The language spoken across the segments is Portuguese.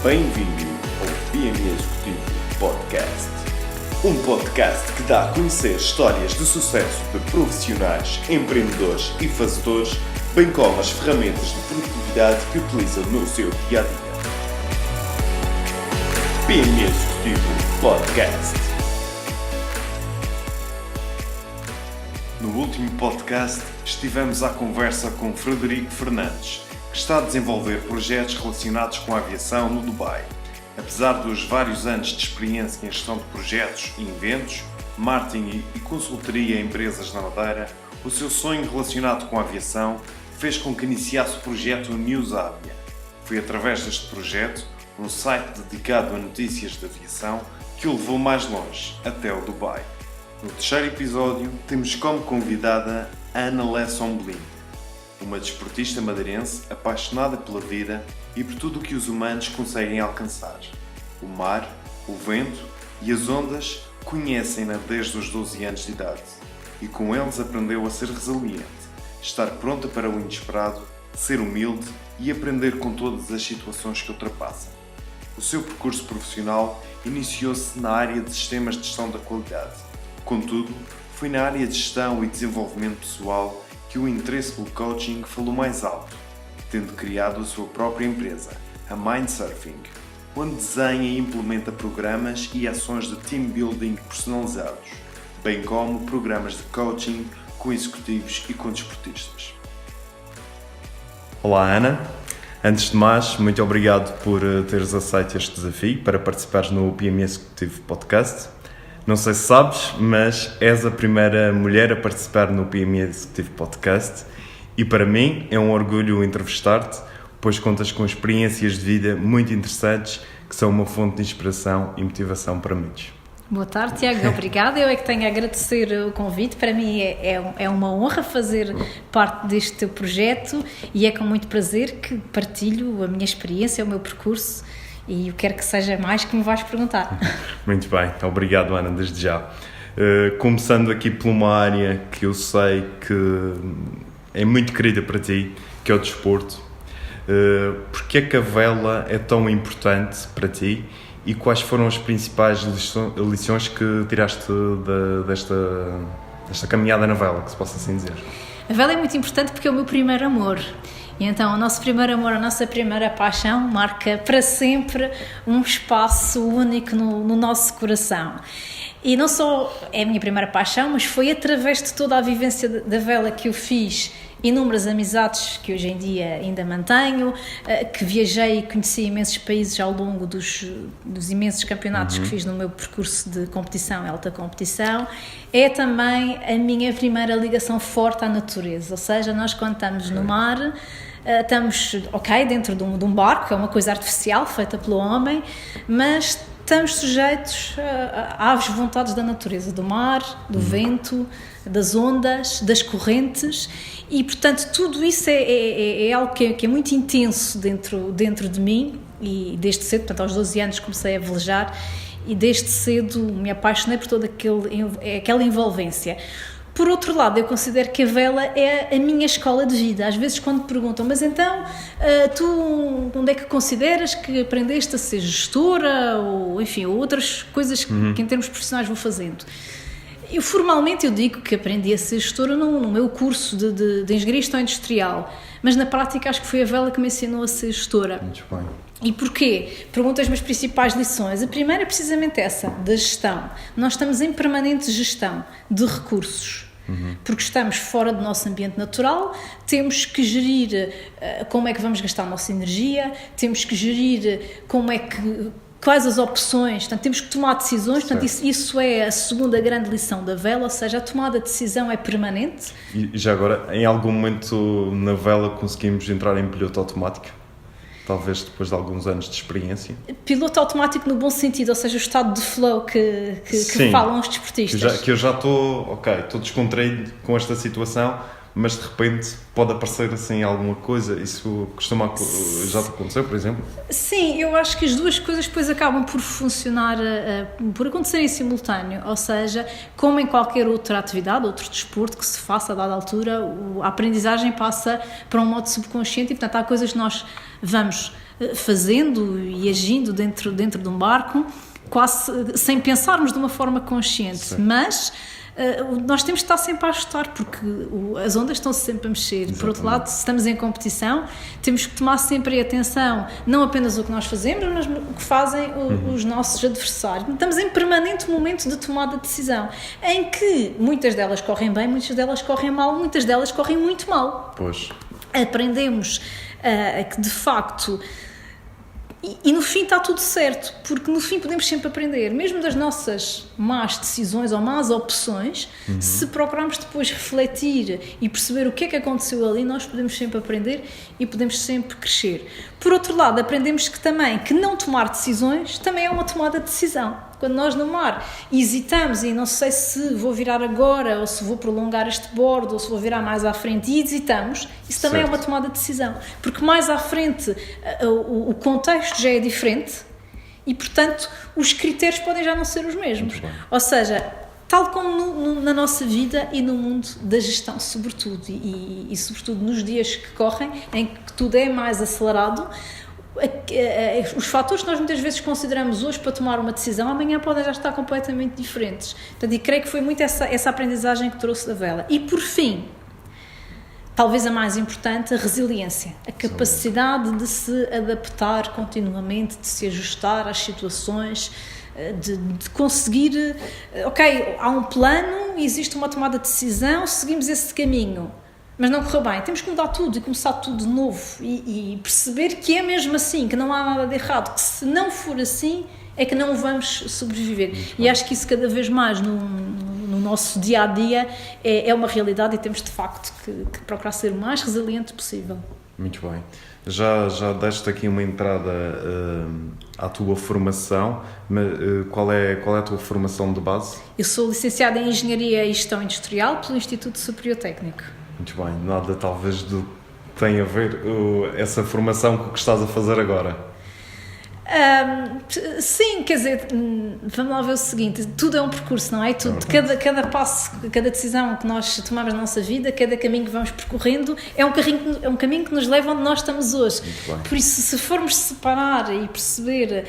Bem-vindo ao PME Executivo Podcast. Um podcast que dá a conhecer histórias de sucesso de profissionais, empreendedores e fazedores, bem como as ferramentas de produtividade que utilizam no seu dia-a-dia. PME Executivo Podcast. No último podcast, estivemos à conversa com Frederico Fernandes, que está a desenvolver projetos relacionados com a aviação no Dubai. Apesar dos vários anos de experiência em gestão de projetos e eventos, marketing e consultoria a empresas na Madeira, o seu sonho relacionado com a aviação fez com que iniciasse o projeto News Avia. Foi através deste projeto, um site dedicado a notícias de aviação, que o levou mais longe, até o Dubai. No terceiro episódio, temos como convidada Ana Lesomblin, uma desportista madeirense apaixonada pela vida e por tudo o que os humanos conseguem alcançar. O mar, o vento e as ondas conhecem-na desde os 12 anos de idade e com eles aprendeu a ser resiliente, estar pronta para o inesperado, ser humilde e aprender com todas as situações que ultrapassa. O seu percurso profissional iniciou-se na área de sistemas de gestão da qualidade. Contudo, foi na área de gestão e desenvolvimento pessoal que o interesse pelo coaching falou mais alto, tendo criado a sua própria empresa, a Mindsurfing, onde desenha e implementa programas e ações de team building personalizados, bem como programas de coaching com executivos e com desportistas. Olá Ana, antes de mais, muito obrigado por teres aceito este desafio para participares no PME Executivo Podcast. Não sei se sabes, mas és a primeira mulher a participar no PME Executivo Podcast e para mim é um orgulho entrevistar-te, pois contas com experiências de vida muito interessantes que são uma fonte de inspiração e motivação para muitos. Boa tarde, Tiago. Obrigada. Eu é que tenho a agradecer o convite. Para mim é uma honra fazer parte deste teu projeto e é com muito prazer que partilho a minha experiência, o meu percurso. E eu quero que seja mais que me vais perguntar. Muito bem, obrigado Ana, desde já. Começando aqui por uma área que eu sei que é muito querida para ti, que é o desporto. Porque é que a vela é tão importante para ti e quais foram as principais lições que tiraste desta caminhada na vela, que se possa assim dizer? A vela é muito importante porque é o meu primeiro amor. E então o nosso primeiro amor, a nossa primeira paixão marca para sempre um espaço único no nosso coração. E não só é a minha primeira paixão, mas foi através de toda a vivência da vela que eu fiz inúmeras amizades que hoje em dia ainda mantenho, que viajei e conheci imensos países ao longo dos imensos campeonatos que fiz no meu percurso de competição e alta competição. É também a minha primeira ligação forte à natureza, ou seja, nós quando estamos no mar, estamos, dentro de um barco, é uma coisa artificial feita pelo homem, mas estamos sujeitos às vontades da natureza, do mar, do vento, das ondas, das correntes e, portanto, tudo isso é algo que é muito intenso dentro de mim e desde cedo, portanto, aos 12 anos comecei a velejar e desde cedo me apaixonei por toda aquela envolvência. Por outro lado, eu considero que a vela é a minha escola de vida. Às vezes quando me perguntam, mas então, tu onde é que consideras que aprendeste a ser gestora ou, enfim, outras coisas que em termos profissionais vou fazendo? Formalmente eu digo que aprendi a ser gestora no meu curso de Engenharia e Gestão Industrial, mas na prática acho que foi a vela que me ensinou a ser gestora. Muito bem. E porquê? Perguntas-me as principais lições. A primeira é precisamente essa, da gestão. Nós estamos em permanente gestão de recursos. Porque estamos fora do nosso ambiente natural, temos que gerir como é que vamos gastar a nossa energia, temos que gerir quais as opções, portanto, temos que tomar decisões, portanto, isso é a segunda grande lição da vela, ou seja, a tomada de decisão é permanente. E já agora, em algum momento na vela conseguimos entrar em piloto automático? Talvez depois de alguns anos de experiência. Piloto automático no bom sentido, ou seja, o estado de flow que falam os desportistas. Que eu já estou descontraído com esta situação, mas de repente pode aparecer assim alguma coisa. Isso já te aconteceu, por exemplo? Sim, eu acho que as duas coisas depois acabam por funcionar, por acontecer em simultâneo, ou seja, como em qualquer outra atividade, outro desporto que se faça a dada altura, a aprendizagem passa para um modo subconsciente e, portanto, há coisas que nós vamos fazendo e agindo dentro de um barco, quase sem pensarmos de uma forma consciente. Sim. Mas nós temos de estar sempre a ajustar, porque as ondas estão sempre a mexer. Exatamente. Por outro lado, se estamos em competição, temos que tomar sempre atenção, não apenas o que nós fazemos, mas o que fazem os nossos adversários. Estamos em permanente momento de tomada de decisão, em que muitas delas correm bem, muitas delas correm mal, muitas delas correm muito mal. Pois. Aprendemos que, de facto... E no fim está tudo certo, porque no fim podemos sempre aprender, mesmo das nossas más decisões ou más opções, se procurarmos depois refletir e perceber o que é que aconteceu ali, nós podemos sempre aprender e podemos sempre crescer. Por outro lado, aprendemos que também que não tomar decisões também é uma tomada de decisão. Quando nós no mar hesitamos e não sei se vou virar agora ou se vou prolongar este bordo ou se vou virar mais à frente e hesitamos, isso também é uma tomada de decisão, porque mais à frente o contexto já é diferente e, portanto, os critérios podem já não ser os mesmos. Ou seja, tal como na nossa vida e no mundo da gestão, sobretudo, e sobretudo nos dias que correm, em que tudo é mais acelerado, os fatores que nós muitas vezes consideramos hoje para tomar uma decisão, amanhã podem já estar completamente diferentes. Portanto, e creio que foi muito essa aprendizagem que trouxe da vela. E, por fim, talvez a mais importante, a resiliência, a capacidade de se adaptar continuamente, de se ajustar às situações, de conseguir, ok, há um plano, existe uma tomada de decisão, seguimos esse caminho, mas não correu bem, temos que mudar tudo e começar tudo de novo e perceber que é mesmo assim, que não há nada de errado, que se não for assim é que não vamos sobreviver. E acho que isso cada vez mais no nosso dia-a-dia é uma realidade e temos de facto que procurar ser o mais resiliente possível. Muito bem. Já deste aqui uma entrada à tua formação, mas qual é a tua formação de base? Eu sou licenciada em Engenharia e Gestão Industrial pelo Instituto Superior Técnico. Muito bem, nada talvez tem a ver essa formação com o que estás a fazer agora? Sim, quer dizer, vamos lá ver o seguinte, tudo é um percurso, não é? Cada passo, cada decisão que nós tomamos na nossa vida, cada caminho que vamos percorrendo é um caminho que nos leva onde nós estamos hoje. Por isso, se formos separar e perceber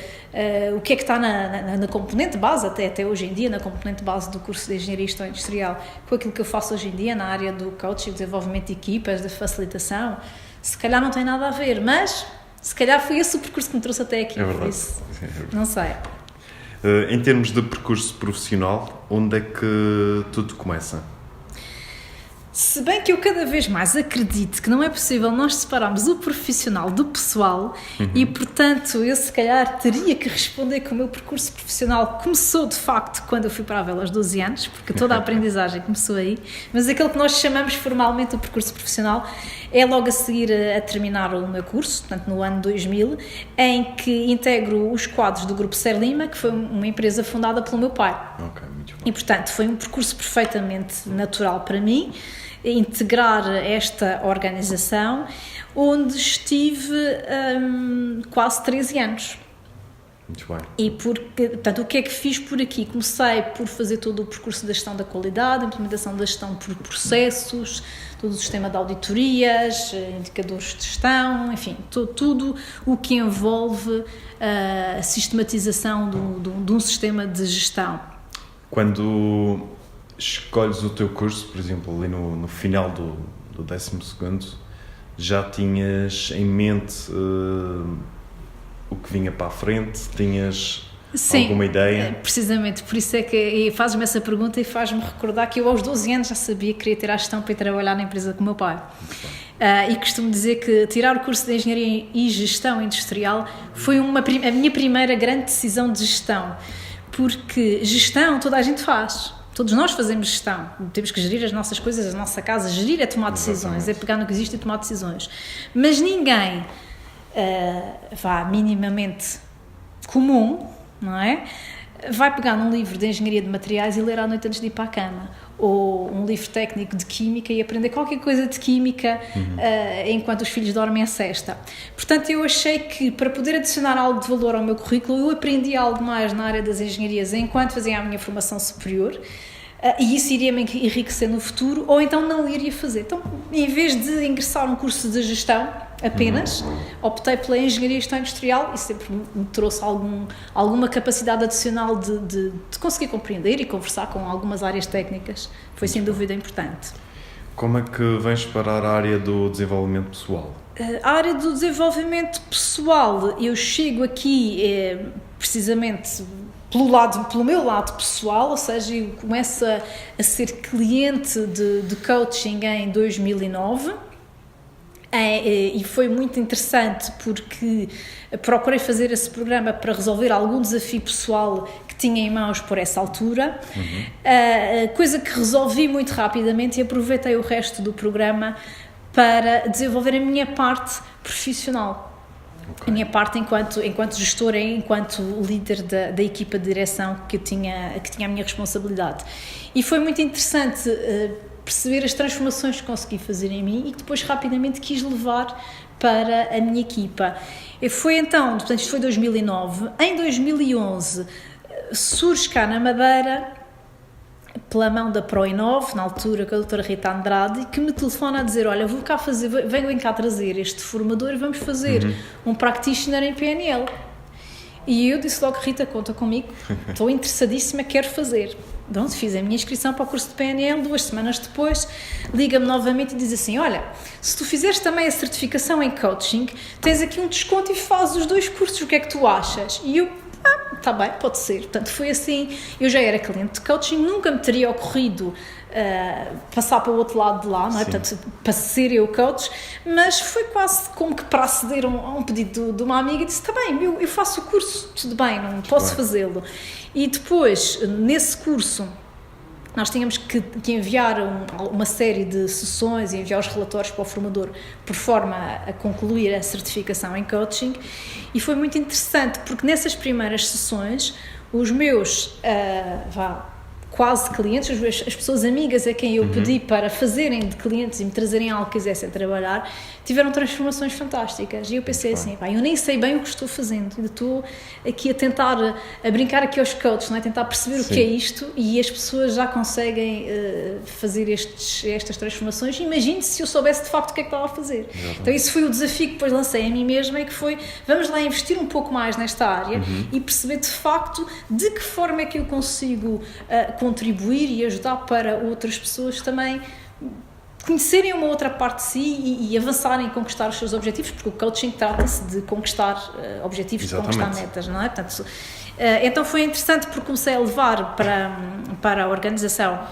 o que é que está na componente base, até hoje em dia, na componente base do curso de Engenharia e Gestão Industrial, com aquilo que eu faço hoje em dia na área do coaching, desenvolvimento de equipas, da facilitação, se calhar não tem nada a ver, mas se calhar foi esse o percurso que me trouxe até aqui. É verdade. Por isso, não sei. Em termos de percurso profissional, onde é que tudo começa? Se bem que eu cada vez mais acredito que não é possível nós separarmos o profissional do pessoal e, portanto, eu se calhar teria que responder que o meu percurso profissional começou de facto quando eu fui para a Vela aos 12 anos, porque toda a aprendizagem começou aí, mas aquilo que nós chamamos formalmente o percurso profissional é logo a seguir a terminar o meu curso, portanto no ano 2000, em que integro os quadros do Grupo Ser Lima, que foi uma empresa fundada pelo meu pai. Ok, muito bom. E, portanto, foi um percurso perfeitamente natural para mim, integrar esta organização, onde estive quase 13 anos. Muito bem. E portanto, o que é que fiz por aqui? Comecei por fazer todo o percurso da gestão da qualidade, implementação da gestão por processos, todo o sistema de auditorias, indicadores de gestão, enfim, tudo o que envolve a sistematização de um sistema de gestão. Quando escolhes o teu curso, por exemplo, ali no final do 12º, já tinhas em mente o que vinha para a frente? Tinhas alguma ideia? Sim, precisamente, por isso é que fazes-me essa pergunta e faz-me recordar que eu aos 12 anos já sabia que queria ter a gestão para ir trabalhar na empresa com o meu pai. E costumo dizer que tirar o curso de Engenharia e Gestão Industrial foi a minha primeira grande decisão de gestão, porque gestão toda a gente faz. Todos nós fazemos gestão, temos que gerir as nossas coisas, a nossa casa, gerir é tomar decisões, é pegar no que existe e tomar decisões. Mas ninguém minimamente comum, não é? Vai pegar num livro de engenharia de materiais e ler à noite antes de ir para a cama, ou um livro técnico de química e aprender qualquer coisa de química enquanto os filhos dormem a sesta. Portanto, eu achei que para poder adicionar algo de valor ao meu currículo, eu aprendi algo mais na área das engenharias enquanto fazia a minha formação superior, e isso iria me enriquecer no futuro, ou então não iria fazer. Então, em vez de ingressar num curso de gestão, apenas. Optei pela engenharia e gestão industrial e sempre me trouxe alguma capacidade adicional de conseguir compreender e conversar com algumas áreas técnicas. Foi sem dúvida importante. Como é que vens parar a área do desenvolvimento pessoal? A área do desenvolvimento pessoal, eu chego aqui precisamente pelo meu lado pessoal, ou seja, eu começo a ser cliente de coaching em 2009. E foi muito interessante porque procurei fazer esse programa para resolver algum desafio pessoal que tinha em mãos por essa altura, coisa que resolvi muito rapidamente e aproveitei o resto do programa para desenvolver a minha parte profissional. Okay. A minha parte enquanto gestora e enquanto líder da equipa de direção que tinha a minha responsabilidade. E foi muito interessante perceber as transformações que consegui fazer em mim e que depois rapidamente quis levar para a minha equipa. Foi então, portanto, isto foi 2009. Em 2011 surge cá na Madeira, pela mão da ProInov, na altura com a doutora Rita Andrade, que me telefona a dizer, olha, venho cá trazer este formador e vamos fazer um practitioner em PNL. E eu disse logo, Rita, conta comigo, estou interessadíssima, quero fazer. Pronto, fiz a minha inscrição para o curso de PNL, 2 semanas depois, liga-me novamente e diz assim, olha, se tu fizeres também a certificação em coaching, tens aqui um desconto e fazes os 2 cursos, o que é que tu achas? E eu, está bem, pode ser. Portanto, foi assim, eu já era cliente de coaching, nunca me teria ocorrido passar para o outro lado de lá, não é? Portanto, para ser eu coach, mas foi quase como que para aceder a um pedido de uma amiga e disse, está bem, eu faço o curso, tudo bem, não posso fazê-lo. E depois, nesse curso, nós tínhamos que enviar uma série de sessões e enviar os relatórios para o formador por forma a concluir a certificação em coaching, e foi muito interessante porque nessas primeiras sessões os meus quase clientes, as pessoas amigas a quem eu pedi para fazerem de clientes e me trazerem algo que quisessem trabalhar, tiveram transformações fantásticas. E eu pensei assim, eu nem sei bem o que estou fazendo, ainda estou aqui a tentar, a brincar aqui aos coaches, não é? Tentar perceber o que é isto, e as pessoas já conseguem fazer estas transformações. Imagine se eu soubesse de facto o que é que estava a fazer. Então esse foi o desafio que depois lancei a mim mesma, e que foi, vamos lá investir um pouco mais nesta área e perceber de facto de que forma é que eu consigo contribuir e ajudar para outras pessoas também conhecerem uma outra parte de si e avançarem e conquistar os seus objetivos, porque o coaching trata-se de conquistar objetivos, de conquistar metas, não é? Portanto, então foi interessante porque comecei a levar para a organização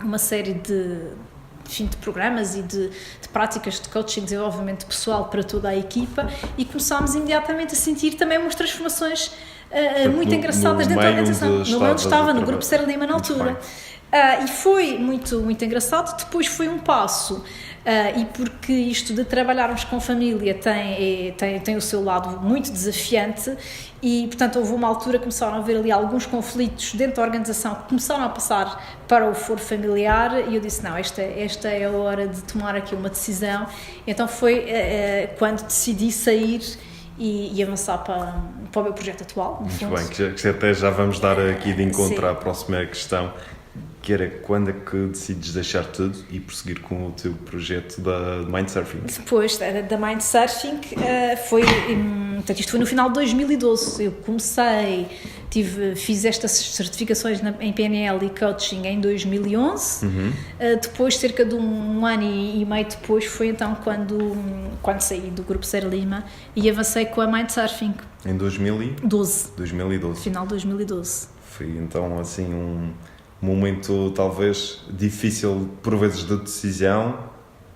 uma série de programas e de práticas de coaching e desenvolvimento pessoal para toda a equipa, e começámos imediatamente a sentir também umas transformações muito engraçadas dentro da organização. No onde estava, no grupo Serra Lima na altura. E foi muito, muito engraçado. Depois foi um passo, e porque isto de trabalharmos com família tem o seu lado muito desafiante, e portanto houve uma altura que começaram a haver ali alguns conflitos dentro da organização que começaram a passar para o foro familiar, e eu disse, não, esta é a hora de tomar aqui uma decisão. Então foi quando decidi sair e avançar para o meu projeto atual. Muito bem, que até já vamos dar aqui de encontro à próxima questão, que era quando é que decides deixar tudo e prosseguir com o teu projeto da Mindsurfing? Depois da Mindsurfing, portanto, isto foi no final de 2012. Eu comecei, fiz estas certificações em PNL e coaching em 2011. Depois, cerca de um ano e meio depois, foi então quando saí do grupo Serra Lima e avancei com a Mindsurfing. Em 2012? 2012. Final de 2012. Foi então assim um momento talvez difícil por vezes de decisão,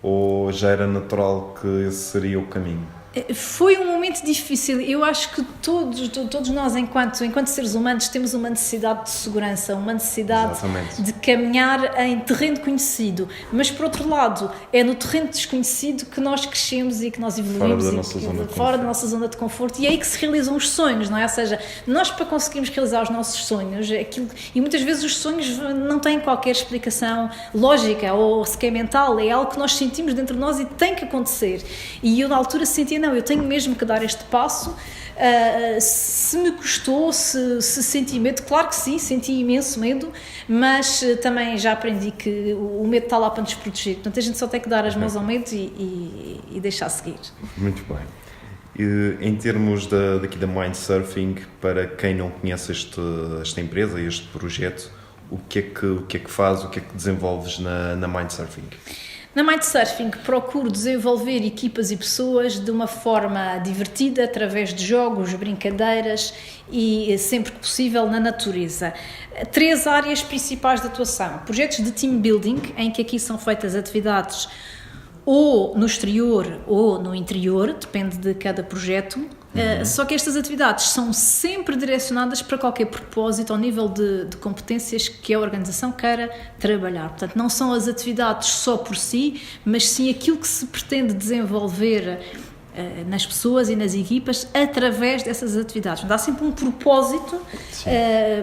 ou já era natural que esse seria o caminho? Foi um momento difícil. Eu acho que todos nós, enquanto seres humanos, temos uma necessidade de segurança, uma necessidade de caminhar em terreno conhecido. Mas, por outro lado, é no terreno desconhecido que nós crescemos e que nós evoluímos fora da nossa zona de conforto. E é aí que se realizam os sonhos, não é? Ou seja, nós, para conseguirmos realizar os nossos sonhos, e muitas vezes os sonhos não têm qualquer explicação lógica ou sequer mental, é algo que nós sentimos dentro de nós e tem que acontecer. E eu, na altura, sentia, não, eu tenho mesmo que dar este passo, Se me custou, se senti medo, claro que sim, senti imenso medo, mas também já aprendi que o medo está lá para nos proteger. Portanto, a gente só tem que dar as mãos ao medo e deixar seguir. Muito bem. Em termos daqui da Mindsurfing, para quem não conhece esta empresa, este projeto, o que é que faz, o que é que desenvolves na Mindsurfing? Na Mindsurfing procuro desenvolver equipas e pessoas de uma forma divertida, através de jogos, brincadeiras e, sempre que possível, na natureza. 3 áreas principais de atuação. Projetos de team building, em que aqui são feitas atividades ou no exterior ou no interior, depende de cada projeto. Só que estas atividades são sempre direcionadas para qualquer propósito ao nível de competências que a organização queira trabalhar. Portanto, não são as atividades só por si, mas sim aquilo que se pretende desenvolver nas pessoas e nas equipas através dessas atividades. Dá sempre um propósito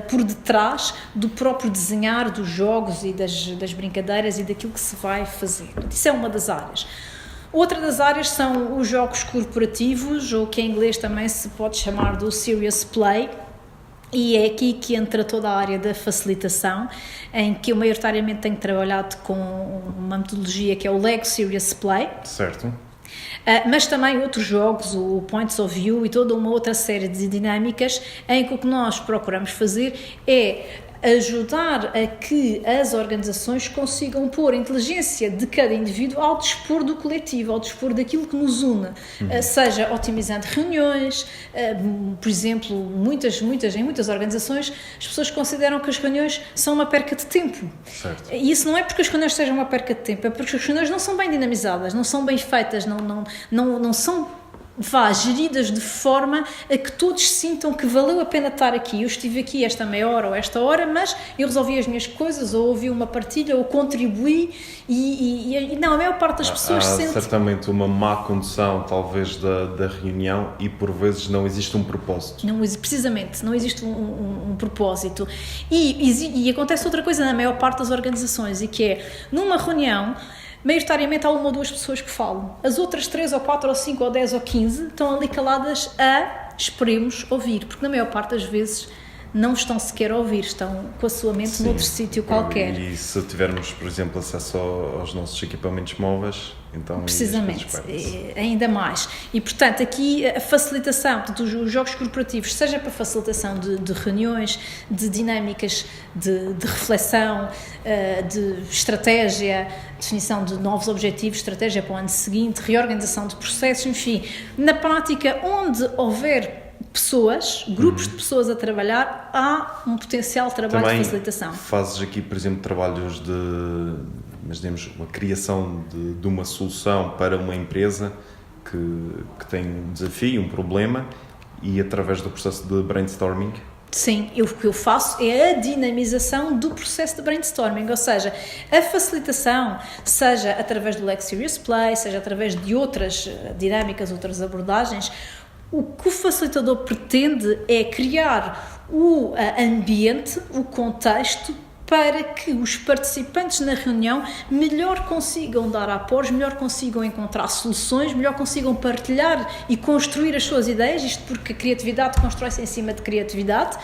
por detrás do próprio desenhar dos jogos e das brincadeiras e daquilo que se vai fazer. Isso é uma das áreas. Outra das áreas são os jogos corporativos, ou que em inglês também se pode chamar do Serious Play, e é aqui que entra toda a área da facilitação, em que eu maioritariamente tenho trabalhado com uma metodologia que é o Lego Serious Play. Certo. Mas também outros jogos, o Points of View e toda uma outra série de dinâmicas em que o que nós procuramos fazer é ajudar a que as organizações consigam pôr a inteligência de cada indivíduo ao dispor do coletivo, ao dispor daquilo que nos une, seja otimizando reuniões, por exemplo, em muitas organizações as pessoas consideram que as reuniões são uma perca de tempo. Certo. E isso não é porque as reuniões sejam uma perca de tempo, é porque as reuniões não são bem dinamizadas, não são bem feitas, não são geridas de forma a que todos sintam que valeu a pena estar aqui. Eu estive aqui esta meia hora ou esta hora, mas eu resolvi as minhas coisas, ou ouvi uma partilha, ou contribuí, e não, a maior parte das pessoas sente... certamente uma má condução, talvez, da reunião, e por vezes não existe um propósito. Precisamente, não existe um propósito. E acontece outra coisa na maior parte das organizações, e que é, numa reunião, maioritariamente há 1 ou 2 pessoas que falam. As outras 3 ou 4 ou 5 ou 10 ou 15 estão ali caladas esperemos ouvir, porque na maior parte das vezes não estão sequer a ouvir, estão com a sua mente noutro sítio qualquer. E se tivermos, por exemplo, acesso aos nossos equipamentos móveis, então... Precisamente, ainda mais. E, portanto, aqui a facilitação, portanto, os jogos corporativos, seja para facilitação de reuniões, de dinâmicas de reflexão, de estratégia, definição de novos objetivos, estratégia para o ano seguinte, reorganização de processos, enfim, na prática, onde houver pessoas, grupos de pessoas a trabalhar, há um potencial trabalho também de facilitação. Fazes aqui, por exemplo, trabalhos imaginemos, uma criação de uma solução para uma empresa que tem um desafio, um problema, e através do processo de brainstorming? Sim, o que eu faço é a dinamização do processo de brainstorming, ou seja, a facilitação, seja através do Lego Serious Play, seja através de outras dinâmicas, outras abordagens. O que o facilitador pretende é criar o ambiente, o contexto, para que os participantes na reunião melhor consigam dar apoios, melhor consigam encontrar soluções, melhor consigam partilhar e construir as suas ideias, isto porque a criatividade constrói-se em cima de criatividade,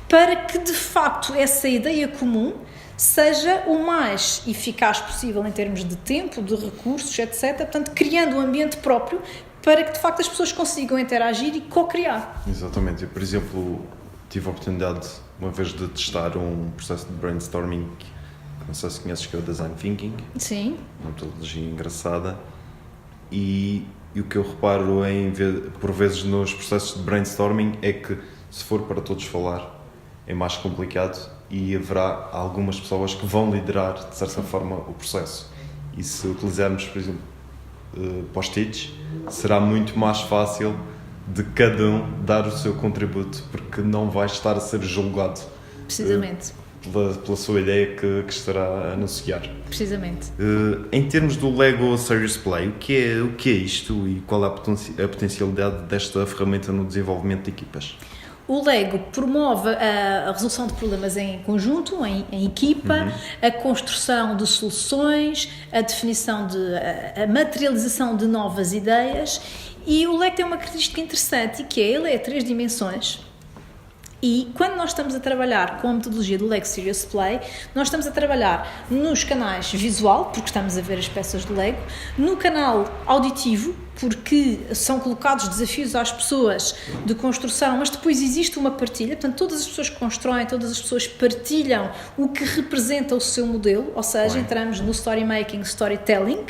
para que de facto essa ideia comum seja o mais eficaz possível em termos de tempo, de recursos, etc. Portanto, criando um ambiente próprio para que de facto as pessoas consigam interagir e co-criar. Exatamente. Eu, por exemplo, tive a oportunidade uma vez de testar um processo de brainstorming, não sei se conheces, que é o Design Thinking. Sim. Uma metodologia engraçada. E o que eu reparo por vezes nos processos de brainstorming é que, se for para todos falar, é mais complicado e haverá algumas pessoas que vão liderar, de certa forma, o processo. E se utilizarmos, por exemplo, post-its, será muito mais fácil de cada um dar o seu contributo, porque não vai estar a ser julgado precisamente pela sua ideia que estará a anunciar. Precisamente. Em termos do Lego Serious Play, o que é isto e qual é a potencialidade desta ferramenta no desenvolvimento de equipas? O Lego promove a resolução de problemas em conjunto, em equipa, a construção de soluções, a definição a materialização de novas ideias. E o Lego tem uma característica interessante, que ele é 3 dimensões. E quando nós estamos a trabalhar com a metodologia do Lego Serious Play, nós estamos a trabalhar nos canais visual, porque estamos a ver as peças do Lego, no canal auditivo, porque são colocados desafios às pessoas de construção, mas depois existe uma partilha, portanto todas as pessoas que constroem, todas as pessoas partilham o que representa o seu modelo, ou seja, entramos no storymaking, storytelling.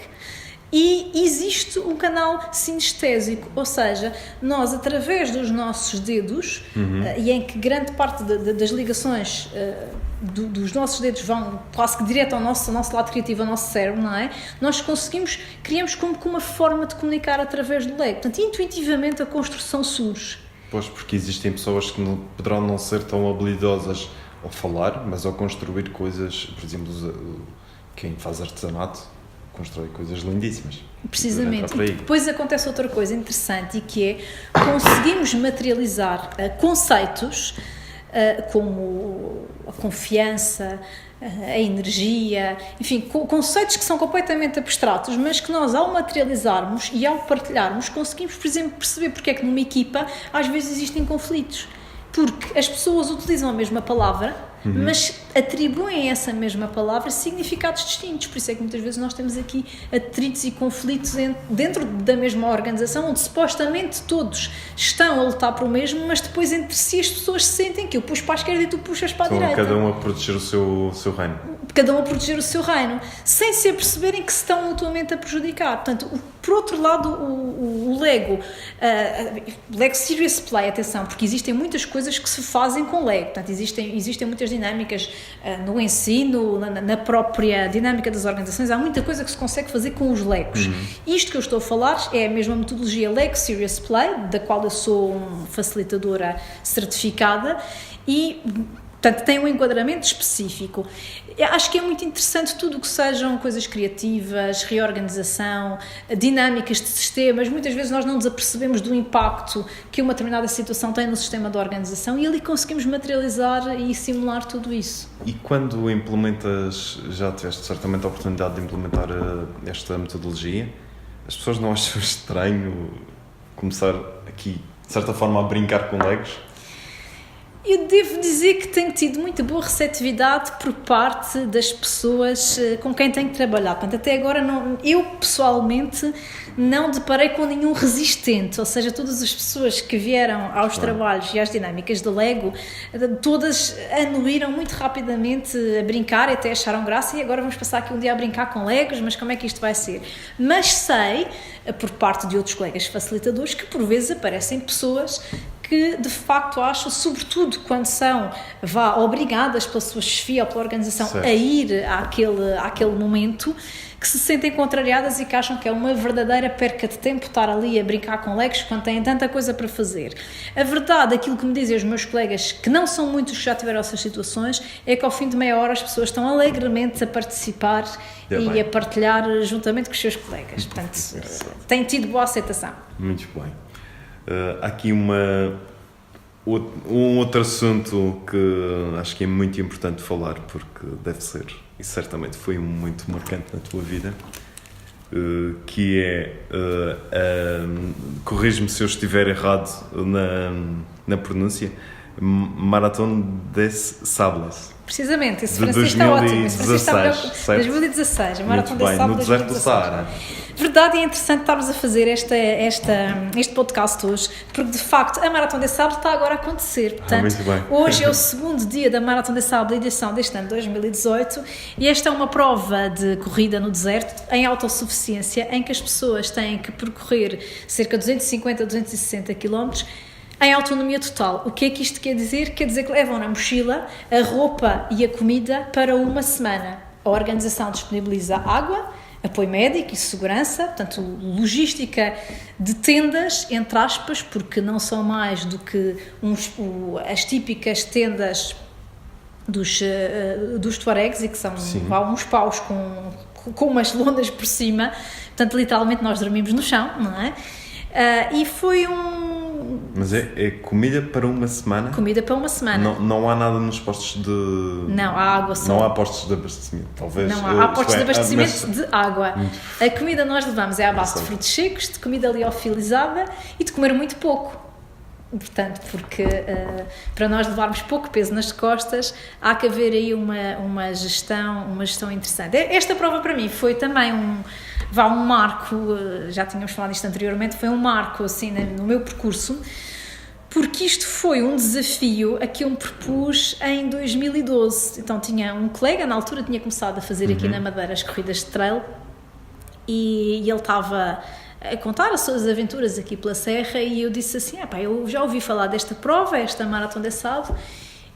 E existe um canal sinestésico, ou seja, nós através dos nossos dedos, e em que grande parte das ligações dos nossos dedos vão quase que direto ao nosso lado criativo, ao nosso cérebro, não é? Nós criamos como que uma forma de comunicar através do Lego. Portanto, intuitivamente a construção surge. Pois, porque existem pessoas que poderão não ser tão habilidosas ao falar, mas ao construir coisas, por exemplo, quem faz artesanato constrói coisas lindíssimas. Precisamente. E depois acontece outra coisa interessante, e que é conseguimos materializar conceitos como a confiança, a energia, enfim, conceitos que são completamente abstratos, mas que nós, ao materializarmos e ao partilharmos, conseguimos, por exemplo, perceber porque é que numa equipa às vezes existem conflitos. Porque as pessoas utilizam a mesma palavra, mas atribuem a essa mesma palavra significados distintos. Por isso é que muitas vezes nós temos aqui atritos e conflitos dentro da mesma organização, onde supostamente todos estão a lutar para o mesmo, mas depois entre si as pessoas sentem que eu puxo para a esquerda e tu puxas para a direita. Cada um a proteger o seu reino. Cada um a proteger o seu reino, sem se aperceberem que se estão mutuamente a prejudicar. Portanto, por outro lado, o Lego Serious Play, atenção, porque existem muitas coisas que se fazem com Lego. Portanto, existem muitas dinâmicas no ensino, na própria dinâmica das organizações, há muita coisa que se consegue fazer com os Legos. Isto que eu estou a falar é a mesma metodologia Lego Serious Play, da qual eu sou uma facilitadora certificada, e portanto, tem um enquadramento específico. Eu acho que é muito interessante tudo o que sejam coisas criativas, reorganização, dinâmicas de sistemas. Muitas vezes nós não nos apercebemos do impacto que uma determinada situação tem no sistema da organização, e ali conseguimos materializar e simular tudo isso. E quando implementas, já tiveste certamente a oportunidade de implementar esta metodologia, as pessoas não acham estranho começar aqui, de certa forma, a brincar com Legos? Eu devo dizer que tenho tido muito boa receptividade por parte das pessoas com quem tenho trabalhado. Portanto, até agora eu pessoalmente não deparei com nenhum resistente, ou seja, todas as pessoas que vieram aos trabalhos e às dinâmicas de Lego, todas anuíram muito rapidamente a brincar e até acharam graça, e agora vamos passar aqui um dia a brincar com Legos, mas como é que isto vai ser? Mas sei, por parte de outros colegas facilitadores, que por vezes aparecem pessoas que de facto acham, sobretudo quando são obrigadas pela sua chefia ou pela organização a ir àquele momento, que se sentem contrariadas e que acham que é uma verdadeira perca de tempo estar ali a brincar com Legos quando têm tanta coisa para fazer. A verdade, aquilo que me dizem os meus colegas, que não são muitos que já tiveram essas situações, é que ao fim de meia hora as pessoas estão alegremente a participar e a partilhar juntamente com os seus colegas. Portanto, tem tido boa aceitação. Muito bem. Há aqui um outro assunto que acho que é muito importante falar, porque deve ser, e certamente foi muito marcante na tua vida, que é, corrige-me se eu estiver errado na pronúncia, Maratón des Sables. Precisamente, esse francês está ótimo. Esse francês está 2016, a Maratón des Sables. No deserto do Saara. Verdade, é interessante estarmos a fazer este podcast hoje, porque de facto a Maratón des Sables está agora a acontecer. Portanto, hoje é o segundo dia da Maratón des Sables, da edição deste ano 2018, e esta é uma prova de corrida no deserto em autossuficiência, em que as pessoas têm que percorrer cerca de 250 a 260 km em autonomia total. O que é que isto quer dizer? Quer dizer que levam na mochila a roupa e a comida para uma semana. A organização disponibiliza água, apoio médico e segurança, portanto, logística de tendas, entre aspas, porque não são mais do que as típicas tendas dos tuaregs, e que são uns paus com umas lonas por cima, portanto, literalmente nós dormimos no chão, não é? E foi Mas é comida para uma semana? Comida para uma semana. Não há nada nos postos de... Não, há água só. Não há postos de abastecimento, talvez. Não há postos de abastecimento de água. A comida nós levamos é à base de frutos secos, de comida liofilizada e de comer muito pouco. Portanto, porque para nós levarmos pouco peso nas costas, há que haver aí uma gestão interessante. Esta prova para mim foi também um marco, já tínhamos falado isto anteriormente, foi um marco assim no meu percurso, porque isto foi um desafio a que eu me propus em 2012. Então tinha um colega, na altura tinha começado a fazer aqui na Madeira as corridas de trail e ele estava a contar as suas aventuras aqui pela Serra e eu disse assim, eu já ouvi falar desta prova, esta Maratona de Sado,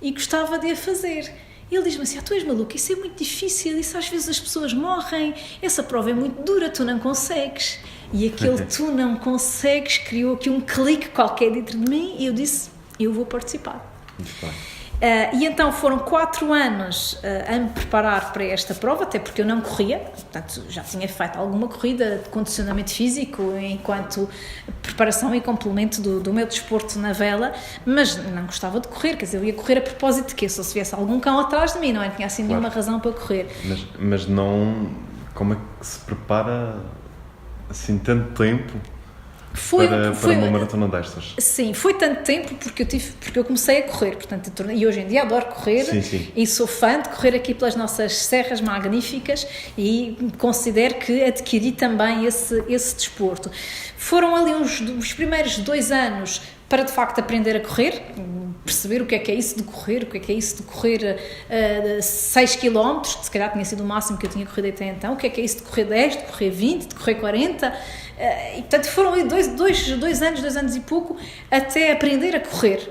e gostava de a fazer. E ele diz-me assim, tu és maluco, isso é muito difícil, isso às vezes as pessoas morrem, essa prova é muito dura, tu não consegues. E aquele tu não consegues criou aqui um clique qualquer dentro de mim e eu disse, eu vou participar. Muito bem. E então foram 4 anos a me preparar para esta prova, até porque eu não corria, portanto já tinha feito alguma corrida de condicionamento físico enquanto preparação e complemento do meu desporto na vela, mas não gostava de correr, quer dizer, eu ia correr a propósito de quê? Só se viesse algum cão atrás de mim, não é? Tinha assim nenhuma razão para correr. Mas não... Como é que se prepara assim tanto tempo? Para uma maratona destas? Sim, foi tanto tempo porque eu comecei a correr, portanto, e hoje em dia adoro correr. Sim. E sou fã de correr aqui pelas nossas serras magníficas e considero que adquiri também esse desporto. Foram ali os primeiros 2 anos para de facto aprender a correr, perceber o que é isso de correr, de correr 6 km, se calhar tinha sido o máximo que eu tinha corrido até então, o que é isso de correr 10, de correr 20, de correr 40, e portanto foram ali 2 anos e pouco até aprender a correr,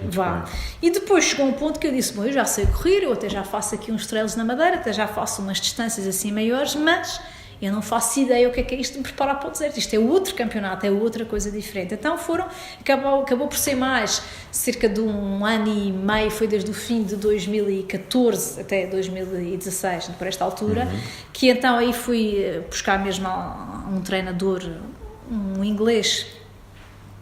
E depois chegou um ponto que eu disse, eu já sei correr, eu até já faço aqui uns trails na Madeira, até já faço umas distâncias assim maiores, mas eu não faço ideia o que é isto de me preparar para o deserto. Isto é outro campeonato, é outra coisa diferente. Então acabou por ser mais cerca de 1 ano e meio, foi desde o fim de 2014 até 2016, por esta altura, que então aí fui buscar mesmo um treinador, um inglês,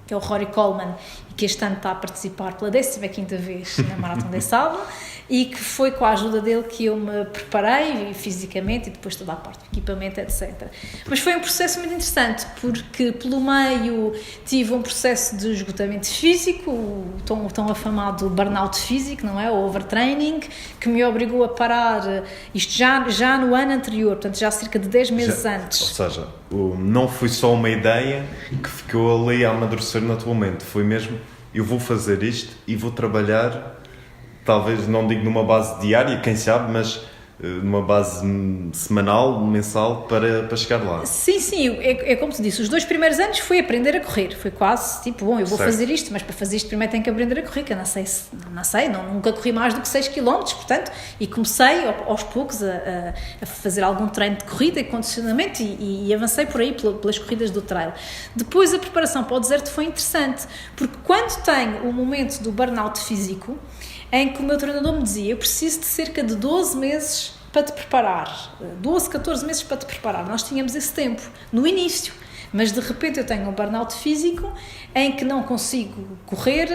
que é o Rory Coleman, e que este ano está a participar pela 15ª vez na Maratona de Sado, e que foi com a ajuda dele que eu me preparei fisicamente e depois toda a parte do equipamento, etc. Mas foi um processo muito interessante, porque pelo meio tive um processo de esgotamento físico, o tão afamado burnout físico, não é? O overtraining, que me obrigou a parar, isto já no ano anterior, portanto já cerca de 10 meses antes. Ou seja, não foi só uma ideia que ficou ali a amadurecer na tua mente, foi mesmo, eu vou fazer isto e vou trabalhar, talvez não digo numa base diária, quem sabe, mas numa base semanal, mensal, para chegar lá. Sim, é como te disse, os 2 primeiros anos foi aprender a correr, foi quase tipo, eu vou fazer isto, mas para fazer isto primeiro tenho que aprender a correr, que eu nunca corri mais do que 6 km, portanto, e comecei aos poucos a fazer algum treino de corrida e condicionamento e avancei por aí pelas corridas do trail. Depois a preparação para o deserto foi interessante, porque quando tenho o momento do burnout físico, em que o meu treinador me dizia, eu preciso de cerca de 12 meses para te preparar, 12, 14 meses para te preparar. Nós tínhamos esse tempo, no início, mas de repente eu tenho um burnout físico em que não consigo correr,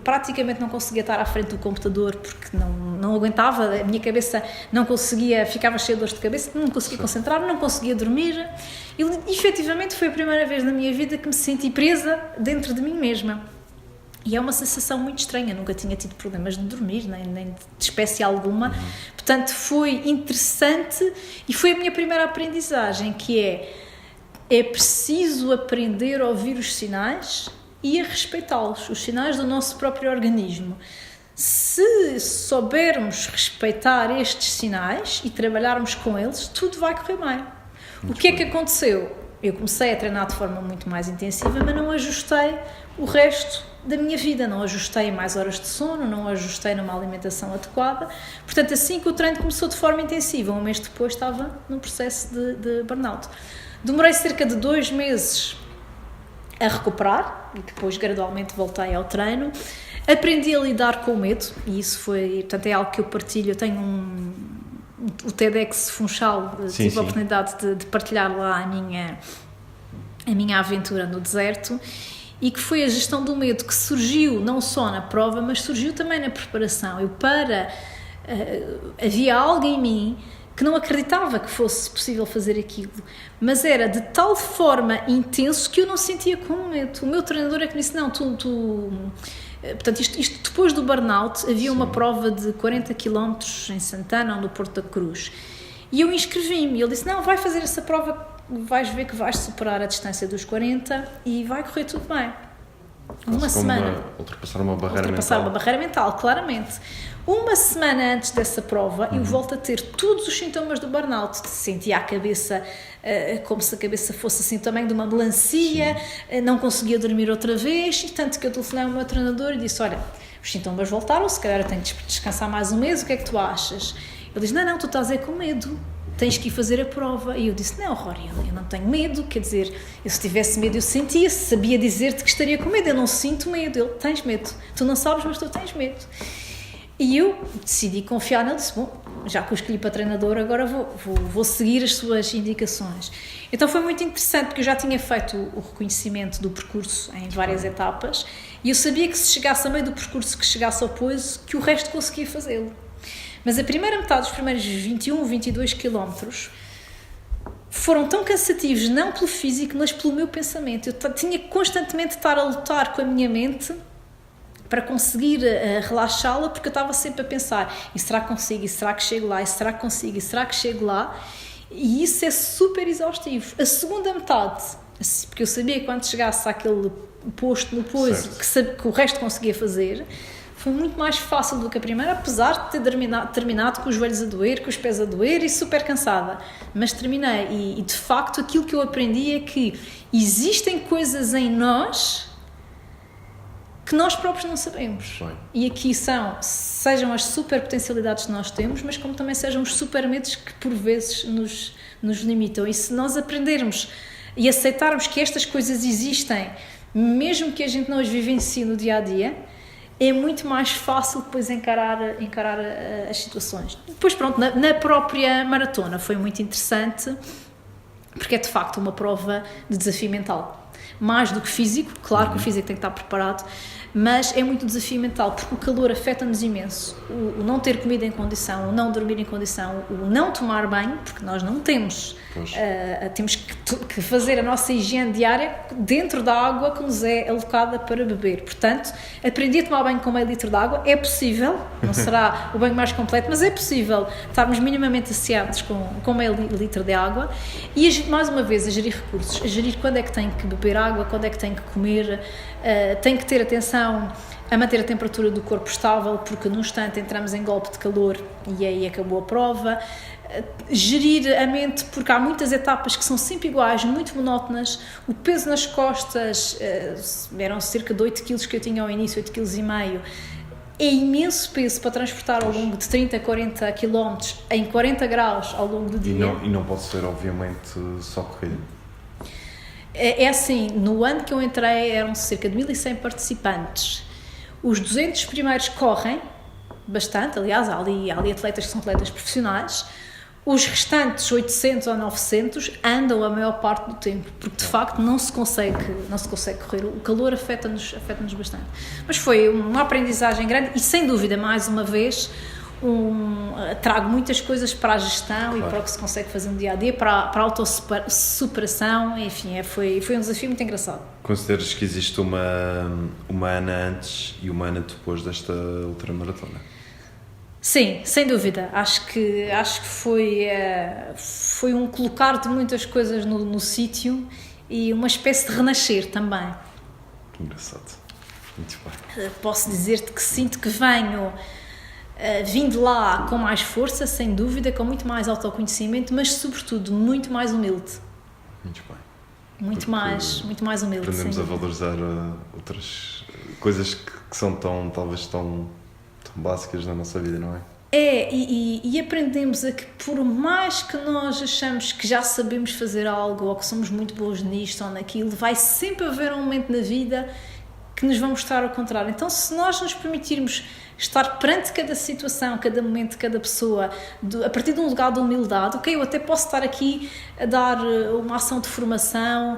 praticamente não conseguia estar à frente do computador porque não aguentava, a minha cabeça não conseguia, ficava cheia de dores de cabeça, não conseguia concentrar, não conseguia dormir. E efetivamente foi a primeira vez na minha vida que me senti presa dentro de mim mesma. E é uma sensação muito estranha, nunca tinha tido problemas de dormir, nem de espécie alguma. Portanto, foi interessante e foi a minha primeira aprendizagem, que é preciso aprender a ouvir os sinais e a respeitá-los, os sinais do nosso próprio organismo. Se soubermos respeitar estes sinais e trabalharmos com eles, tudo vai correr bem. O que é que aconteceu? Eu comecei a treinar de forma muito mais intensiva, mas não ajustei o resto da minha vida, não ajustei mais horas de sono, não ajustei numa alimentação adequada. Portanto, assim que o treino começou de forma intensiva, 1 mês depois estava num processo de burnout. Demorei cerca de 2 meses a recuperar e depois gradualmente voltei ao treino. Aprendi a lidar com o medo e isso foi, portanto, é algo que eu partilho. Eu tenho o TEDx Funchal, tive a oportunidade de partilhar lá a minha aventura no deserto. e que foi a gestão do medo que surgiu não só na prova, mas surgiu também na preparação. Havia algo em mim que não acreditava que fosse possível fazer aquilo, mas era de tal forma intenso que eu não sentia com medo. O meu treinador é que me disse, não, portanto, isto depois do burnout, havia uma prova de 40 km em Santana ou no Porto da Cruz, e eu inscrevi-me, e ele disse, não, vai fazer essa prova, vais ver que vais superar a distância dos 40 e vai correr tudo bem. Uma semana. Ultrapassar uma barreira mental. Ultrapassar uma barreira mental, claramente. Uma semana antes dessa prova, eu volto a ter todos os sintomas do burnout. Sentia a cabeça como se a cabeça fosse assim também de uma melancia, não conseguia dormir outra vez, e tanto que eu telefonei ao meu treinador e disse, olha, os sintomas voltaram, se calhar eu tenho de descansar mais um mês, o que é que tu achas? Ele diz, não, tu estás aí com medo, tens que ir fazer a prova. E eu disse, não, Rory, eu não tenho medo, quer dizer, eu se tivesse medo eu sentia, sabia dizer-te que estaria com medo, eu não sinto medo. Ele, tens medo, tu não sabes, mas tu tens medo. E eu decidi confiar nele, disse, bom, já que o escolhi para treinador, agora vou seguir as suas indicações. Então foi muito interessante, porque eu já tinha feito o reconhecimento do percurso em várias etapas, e eu sabia que se chegasse a meio do percurso, que chegasse ao pouso, que o resto conseguia fazê-lo. Mas a primeira metade, os primeiros 21, 22 quilómetros, foram tão cansativos, não pelo físico, mas pelo meu pensamento. Eu tinha que constantemente estar a lutar com a minha mente para conseguir relaxá-la, porque eu estava sempre a pensar, e será que consigo, e será que chego lá, e será que consigo, e será que chego lá? E isso é super exaustivo. A segunda metade, porque eu sabia que quando chegasse àquele posto no pouso, que o resto conseguia fazer, foi muito mais fácil do que a primeira, apesar de ter terminado com os joelhos a doer, com os pés a doer e super cansada. Mas terminei e de facto aquilo que eu aprendi é que existem coisas em nós que nós próprios não sabemos. Bem. E aqui sejam as super potencialidades que nós temos, mas como também sejam os super medos que por vezes nos limitam. E se nós aprendermos e aceitarmos que estas coisas existem, mesmo que a gente não as vivencie no dia-a-dia, é muito mais fácil depois encarar as situações. Depois, pronto, na própria maratona foi muito interessante, porque é de facto uma prova de desafio mental. Mais do que físico, claro que o físico tem que estar preparado, mas é muito desafio mental, porque o calor afeta-nos imenso. O não ter comida em condição, o não dormir em condição, o não tomar banho, porque nós não temos. Temos que fazer a nossa higiene diária dentro da água que nos é alocada para beber. Portanto, aprendi a tomar banho com meio litro de água. É possível, não será o banho mais completo, mas é possível estarmos minimamente asseados com meio litro de água. E mais uma vez, a gerir recursos, a gerir quando é que tenho que beber água, quando é que tenho que comer, tenho que ter atenção a manter a temperatura do corpo estável, porque num instante entramos em golpe de calor e aí acabou a prova. Gerir a mente, porque há muitas etapas que são sempre iguais, muito monótonas. O peso nas costas eram cerca de 8 kg que eu tinha ao início, 8,5 kg. É imenso peso para transportar ao longo de 30, 40 km em 40 graus ao longo do dia. E não pode ser, obviamente, só corrida. É assim, no ano que eu entrei eram cerca de 1.100 participantes. Os 200 primeiros correm bastante, aliás, há ali atletas que são atletas profissionais. Os restantes 800 ou 900 andam a maior parte do tempo, porque de facto não se consegue correr. O calor afeta-nos bastante. Mas foi uma aprendizagem grande e, sem dúvida, mais uma vez, trago muitas coisas para a gestão, claro, e para o que se consegue fazer no dia-a-dia, para a autossuperação, enfim, foi um desafio muito engraçado. Consideras que existe uma Ana antes e uma Ana depois desta ultramaratona? Sim, sem dúvida. Acho que foi um colocar de muitas coisas no sítio e uma espécie de renascer também. Engraçado. Muito bem. Posso dizer-te que sinto que vim de lá com mais força, sem dúvida, com muito mais autoconhecimento, mas sobretudo muito mais humilde. Muito bem. Muito mais humilde. Aprendemos a valorizar outras coisas que são talvez tão básicas na nossa vida, não é? E aprendemos a que, por mais que nós achamos que já sabemos fazer algo ou que somos muito bons nisto ou naquilo, vai sempre haver um momento na vida que nos vão mostrar ao contrário. Então, se nós nos permitirmos estar perante cada situação, cada momento, cada pessoa, a partir de um lugar de humildade, ok, eu até posso estar aqui a dar uma ação de formação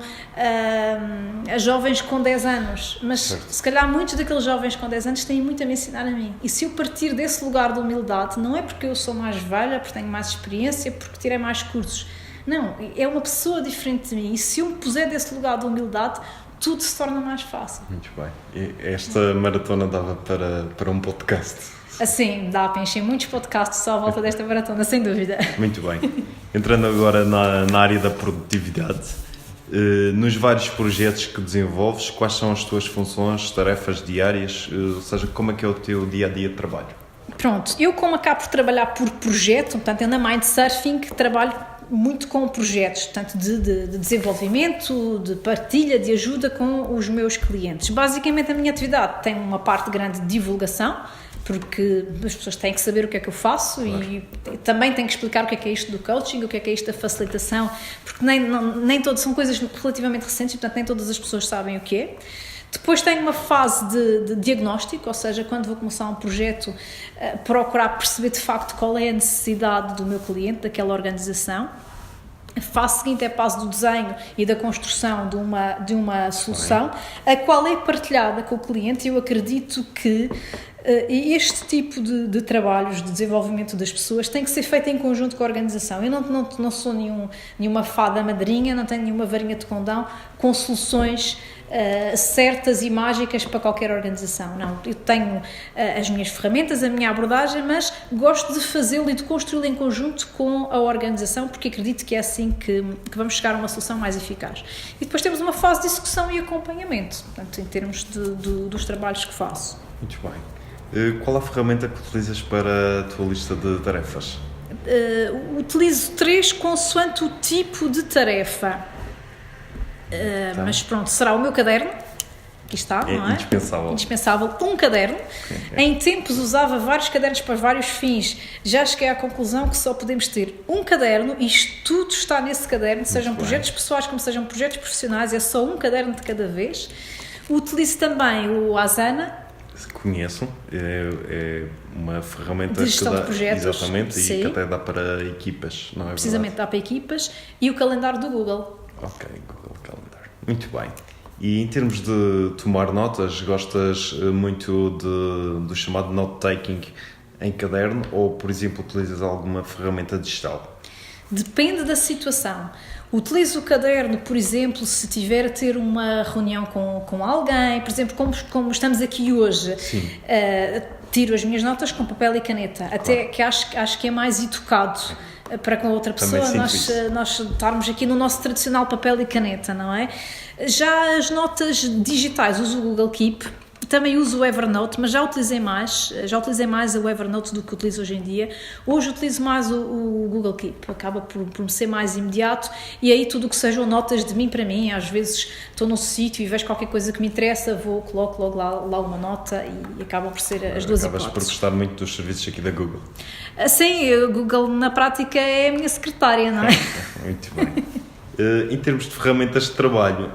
a jovens com 10 anos, mas se calhar muitos daqueles jovens com 10 anos têm muito a me ensinar a mim. E se eu partir desse lugar de humildade, não é porque eu sou mais velha, porque tenho mais experiência, porque tirei mais cursos. Não, é uma pessoa diferente de mim. E se eu me puser desse lugar de humildade, tudo se torna mais fácil. Muito bem. E esta maratona dava para um podcast. Assim, dá para encher muitos podcasts só à volta desta maratona, sem dúvida. Muito bem. Entrando agora na área da produtividade, nos vários projetos que desenvolves, quais são as tuas funções, tarefas diárias, ou seja, como é que é o teu dia-a-dia de trabalho? Pronto, eu como acabo por trabalhar por projeto, portanto eu na Mindsurfing trabalho muito com projetos, portanto de desenvolvimento, de partilha, de ajuda com os meus clientes. Basicamente a minha atividade tem uma parte grande de divulgação, porque as pessoas têm que saber o que é que eu faço, claro. E também tenho que explicar o que é isto do coaching, o que é isto da facilitação, porque nem todas são coisas relativamente recentes, portanto nem todas as pessoas sabem o que é. Depois tenho uma fase de diagnóstico, ou seja, quando vou começar um projeto, procurar perceber de facto qual é a necessidade do meu cliente, daquela organização. A fase seguinte é a fase do desenho e da construção de uma solução, a qual é partilhada com o cliente. Eu acredito que este tipo de trabalhos de desenvolvimento das pessoas tem que ser feito em conjunto com a organização. Eu não sou nenhuma fada madrinha, não tenho nenhuma varinha de condão com soluções certas e mágicas para qualquer organização. Não, eu tenho as minhas ferramentas, a minha abordagem, mas gosto de fazê-lo e de construí-lo em conjunto com a organização, porque acredito que é assim que vamos chegar a uma solução mais eficaz. E depois temos uma fase de execução e acompanhamento, portanto, em termos dos trabalhos que faço. Muito bem. Qual a ferramenta que utilizas para a tua lista de tarefas? Utilizo 3 consoante o tipo de tarefa. Mas pronto, será o meu caderno, aqui está, não é? Indispensável. Indispensável, um caderno. Em tempos usava vários cadernos para vários fins, já cheguei à conclusão que só podemos ter um caderno e isto tudo está nesse caderno, sejam projetos pessoais como sejam projetos profissionais, é só um caderno de cada vez. Utilizo também o Asana. Conheço, é uma ferramenta de gestão de projetos, exatamente, sim. E que até dá para equipas, não é? Precisamente, dá para equipas, e o calendário do Google. Ok, Google Calendar. Muito bem. E em termos de tomar notas, gostas muito do chamado note-taking em caderno ou, por exemplo, utilizas alguma ferramenta digital? Depende da situação. Utilizo o caderno, por exemplo, se tiver a ter uma reunião com alguém, por exemplo, como estamos aqui hoje, tiro as minhas notas com papel e caneta, claro. Até que acho que é mais educado para com a outra pessoa, nós estarmos aqui no nosso tradicional papel e caneta, não é? Já as notas digitais, uso o Google Keep, também uso o Evernote, mas já utilizei mais o Evernote do que utilizo hoje em dia. Hoje utilizo mais o Google Keep, acaba por ser mais imediato, e aí tudo o que sejam notas de mim para mim, às vezes estou num sítio e vejo qualquer coisa que me interessa, coloco logo lá uma nota e acabam por ser as duas hipóteses. Acabas por gostar muito dos serviços aqui da Google. Sim, o Google na prática é a minha secretária, não é? Muito bem. Em termos de ferramentas de trabalho,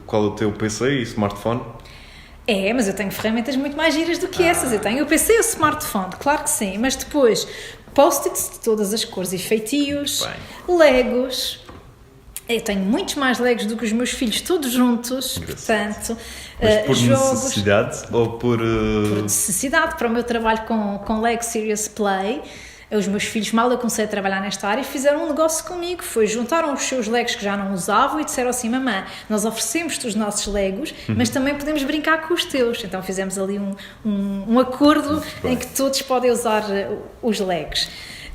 qual é o teu PC e smartphone? Mas eu tenho ferramentas muito mais giras do que essas. Eu tenho o PC e o smartphone, claro que sim, mas depois post-its de todas as cores e feitios, legos. Eu tenho muitos mais legos do que os meus filhos todos juntos, portanto, mas por jogos, necessidade ou por necessidade, para o meu trabalho com Lego Serious Play. Os meus filhos, mal eu comecei a trabalhar nesta área, fizeram um negócio comigo, juntaram os seus legos que já não usavam e disseram assim: mamãe, nós oferecemos-te os nossos legos, mas também podemos brincar com os teus. Então fizemos ali um acordo em que todos podem usar os legos.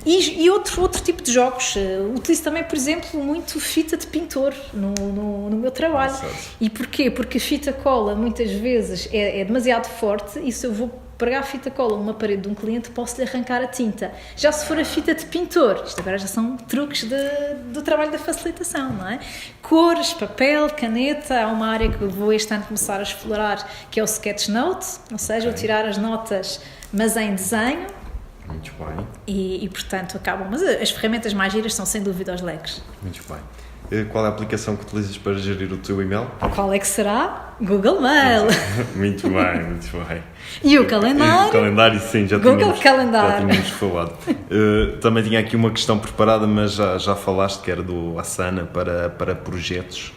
E outro tipo de jogos, utilizo também, por exemplo, muito fita de pintor no meu trabalho. E porquê? Porque a fita cola muitas vezes é demasiado forte e se eu vou pregar a fita cola numa parede de um cliente posso-lhe arrancar a tinta. Já se for a fita de pintor, isto agora já são truques do trabalho da facilitação, não é? Cores, papel, caneta, há uma área que eu vou este ano começar a explorar que é o Sketchnote, ou seja, eu tirar as notas mas em desenho. Muito bem. E portanto acabam, mas as ferramentas mais giras são sem dúvida os legos. Muito bem. Qual é a aplicação que utilizas para gerir o teu e-mail? Qual é que será? Google Mail. Muito bem, muito bem. E o calendário? O calendário, sim, já tínhamos falado. Também tinha aqui uma questão preparada, mas já falaste que era do Asana para projetos.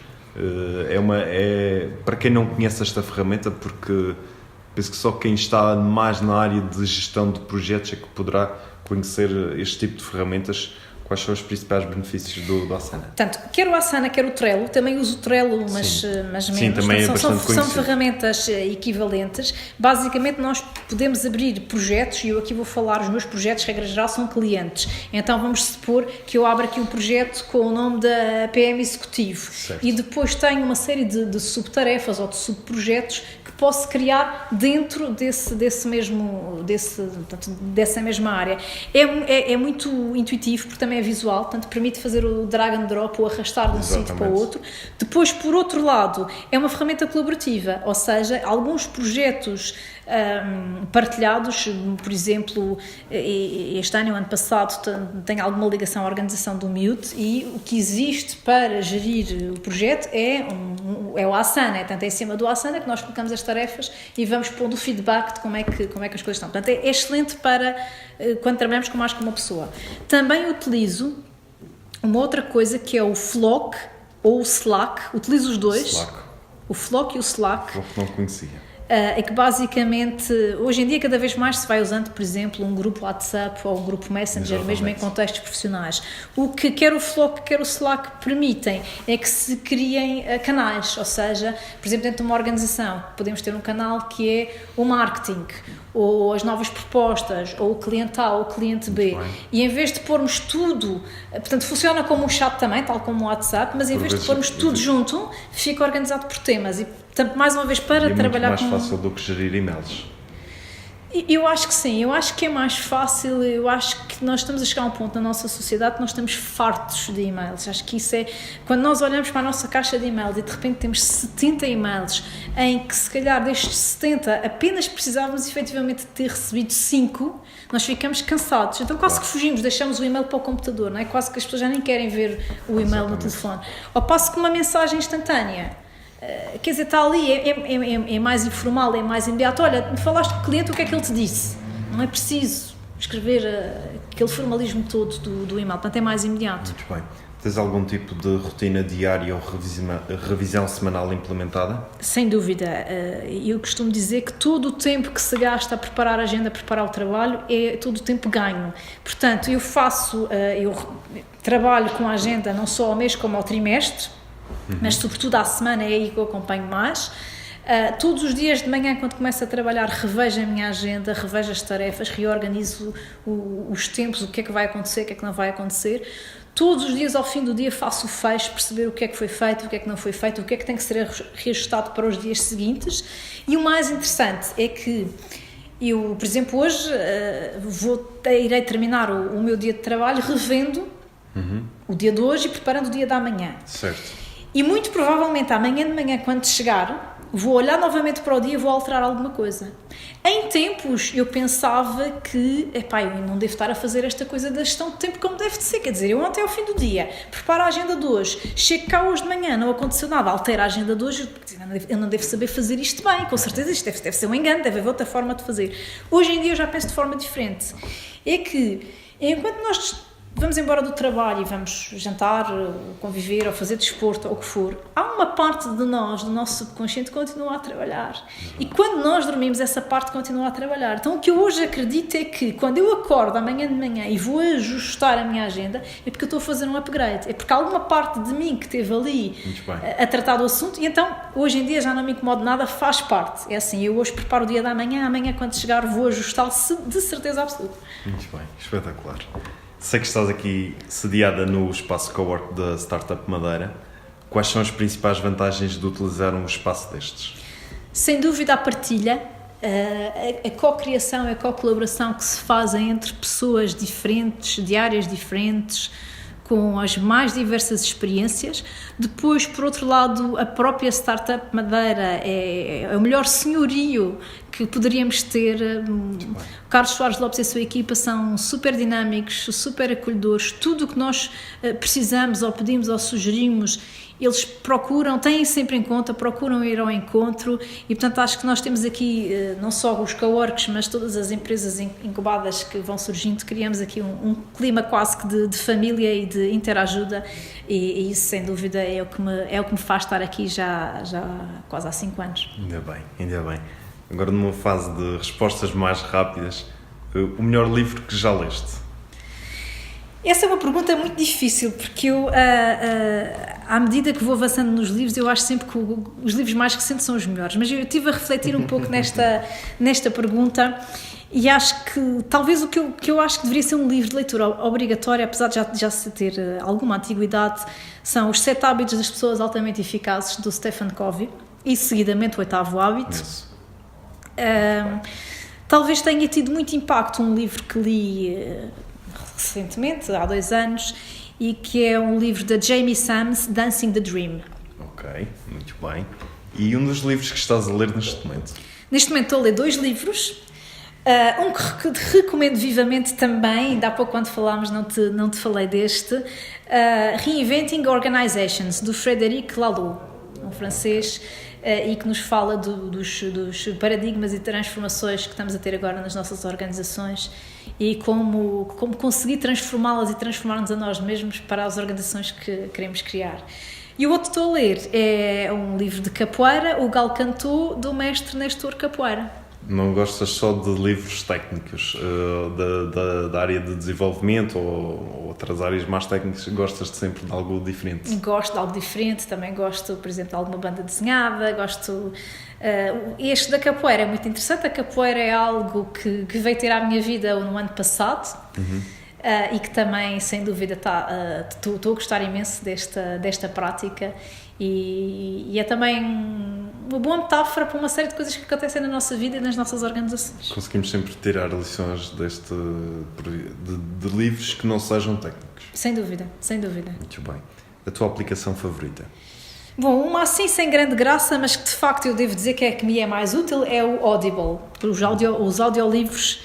Para quem não conhece esta ferramenta, porque penso que só quem está mais na área de gestão de projetos é que poderá conhecer este tipo de ferramentas. Quais são os principais benefícios do Asana? Portanto, quer o Asana, quer o Trello, também uso o Trello, mas menos. Sim, também Portanto, são ferramentas equivalentes. Basicamente, nós podemos abrir projetos, e eu aqui vou falar, os meus projetos, regra geral, são clientes. Então, vamos supor que eu abro aqui um projeto com o nome da PM Executivo. Certo. E depois tenho uma série de subtarefas ou de subprojetos que posso criar dentro dessa mesma área. É muito intuitivo, porque também é visual, portanto permite fazer o drag and drop ou arrastar de um sítio para o outro. Depois, por outro lado, é uma ferramenta colaborativa, ou seja, alguns projetos partilhados, por exemplo, este ano, ano passado, tem alguma ligação à organização do Mute, e o que existe para gerir o projeto é o Asana, portanto é em cima do Asana que nós colocamos as tarefas e vamos pondo o feedback de como é que as coisas estão. Portanto, é excelente para quando trabalhamos com mais que uma pessoa. Também utilizo uma outra coisa que é o Flock ou o Slack, utilizo os dois. Slack. O Flock e o Slack. Flock não conhecia. É que basicamente, hoje em dia cada vez mais se vai usando, por exemplo, um grupo WhatsApp ou um grupo Messenger, mesmo em contextos profissionais. O que quer o Flock, quer o Slack permitem é que se criem canais, ou seja, por exemplo, dentro de uma organização, podemos ter um canal que é o marketing, ou as novas propostas, ou o cliente A ou o cliente B. E em vez de pormos tudo, portanto, funciona como um chat também, tal como o WhatsApp, mas em vez de pormos tudo junto, fica organizado por temas. E, portanto, mais uma vez, para trabalhar com... É muito mais fácil do que gerir e-mails. Eu acho que sim, eu acho que é mais fácil, eu acho que nós estamos a chegar a um ponto na nossa sociedade que nós estamos fartos de e-mails. Acho que isso é, quando nós olhamos para a nossa caixa de e-mails e de repente temos 70 e-mails em que se calhar destes 70 apenas precisávamos efetivamente de ter recebido 5, nós ficamos cansados, então quase que fugimos, deixamos o e-mail para o computador, não é? Quase que as pessoas já nem querem ver o e-mail no telefone. Ao passo que uma mensagem instantânea, quer dizer, está ali, é mais informal, é mais imediato. Olha, me falaste com o cliente, o que é que ele te disse? Não é preciso escrever aquele formalismo todo do e-mail, portanto é mais imediato. Muito bem. Tens algum tipo de rotina diária ou revisão semanal implementada? Sem dúvida. Eu costumo dizer que todo o tempo que se gasta a preparar a agenda, a preparar o trabalho, é todo o tempo ganho. Portanto, eu trabalho com a agenda não só ao mês como ao trimestre, mas sobretudo à semana é aí que eu acompanho mais. Todos os dias de manhã, quando começo a trabalhar, revejo a minha agenda, revejo as tarefas, reorganizo os tempos, o que é que vai acontecer, o que é que não vai acontecer. Todos os dias, ao fim do dia, faço o fecho, perceber o que é que foi feito, o que é que não foi feito, o que é que tem que ser reajustado para os dias seguintes. E o mais interessante é que eu, por exemplo, hoje irei terminar o meu dia de trabalho revendo o dia de hoje e preparando o dia da manhã. Certo. E muito provavelmente amanhã de manhã, quando chegar, vou olhar novamente para o dia e vou alterar alguma coisa. Em tempos eu pensava que, eu não devo estar a fazer esta coisa da gestão de tempo como deve de ser, quer dizer, eu ontem ao fim do dia preparo a agenda de hoje, chego cá hoje de manhã, não aconteceu nada, altero a agenda de hoje, eu não devo saber fazer isto bem, com certeza isto deve ser um engano, deve haver outra forma de fazer. Hoje em dia eu já penso de forma diferente. É que, enquanto nós vamos embora do trabalho e vamos jantar, conviver ou fazer desporto ou o que for, há uma parte de nós, do nosso subconsciente, que continua a trabalhar. E quando nós dormimos, essa parte continua a trabalhar. Então o que eu hoje acredito é que quando eu acordo amanhã de manhã e vou ajustar a minha agenda, é porque eu estou a fazer um upgrade. É porque há alguma parte de mim que esteve ali a tratar do assunto, e então hoje em dia já não me incomodo nada, faz parte. É assim, eu hoje preparo o dia da manhã, amanhã quando chegar vou ajustá-lo de certeza absoluta. Muito bem, espetacular. Sei que estás aqui sediada no espaço Cowork da Startup Madeira. Quais são as principais vantagens de utilizar um espaço destes? Sem dúvida a partilha, a co-criação e a co-colaboração que se fazem entre pessoas diferentes, de áreas diferentes, com as mais diversas experiências. Depois, por outro lado, a própria Startup Madeira é o melhor senhorio que poderíamos ter. O Carlos Soares Lopes e a sua equipa são super dinâmicos, super acolhedores, tudo o que nós precisamos ou pedimos ou sugerimos, eles procuram, têm sempre em conta, procuram ir ao encontro e, portanto, acho que nós temos aqui não só os coworks, mas todas as empresas incubadas que vão surgindo, criamos aqui um clima quase que de família e de interajuda e isso, sem dúvida, é o que me faz estar aqui já quase há 5 anos. Ainda bem. Agora, numa fase de respostas mais rápidas, o melhor livro que já leste? Essa é uma pergunta muito difícil, porque eu, à medida que vou avançando nos livros, eu acho sempre que os livros mais recentes são os melhores, mas eu estive a refletir um pouco nesta pergunta e acho que talvez o que eu acho que deveria ser um livro de leitura obrigatório, apesar de já se ter alguma antiguidade, são Os 7 Hábitos das Pessoas Altamente Eficazes, do Stephen Covey, e seguidamente O 8º Hábito. Talvez tenha tido muito impacto um livro que li recentemente, há 2 anos, e que é um livro da Jamie Sams, Dancing the Dream. Ok, muito bem. E um dos livros que estás a ler neste momento? Neste momento estou a ler 2 livros, um que recomendo vivamente também, ainda há pouco quando falámos não te falei deste, Reinventing Organizations, do Frédéric Laloux, um francês, e que nos fala dos paradigmas e transformações que estamos a ter agora nas nossas organizações e como conseguir transformá-las e transformar-nos a nós mesmos para as organizações que queremos criar. E o outro que estou a ler é um livro de capoeira, o Galcantu, do mestre Nestor Capoeira. Não gostas só de livros técnicos da área de desenvolvimento ou outras áreas mais técnicas? Gostas sempre de algo diferente? Gosto de algo diferente, também gosto, por exemplo, de alguma banda desenhada, este da capoeira é muito interessante. A capoeira é algo que veio ter à minha vida no ano passado. E que também, sem dúvida, estou a gostar imenso desta prática e é também uma boa metáfora para uma série de coisas que acontecem na nossa vida e nas nossas organizações. Conseguimos sempre tirar lições de livros que não sejam técnicos. Sem dúvida. Muito bem. A tua aplicação favorita? Bom, uma assim sem grande graça, mas que de facto eu devo dizer que é a que me é mais útil, é o Audible, os audiolivros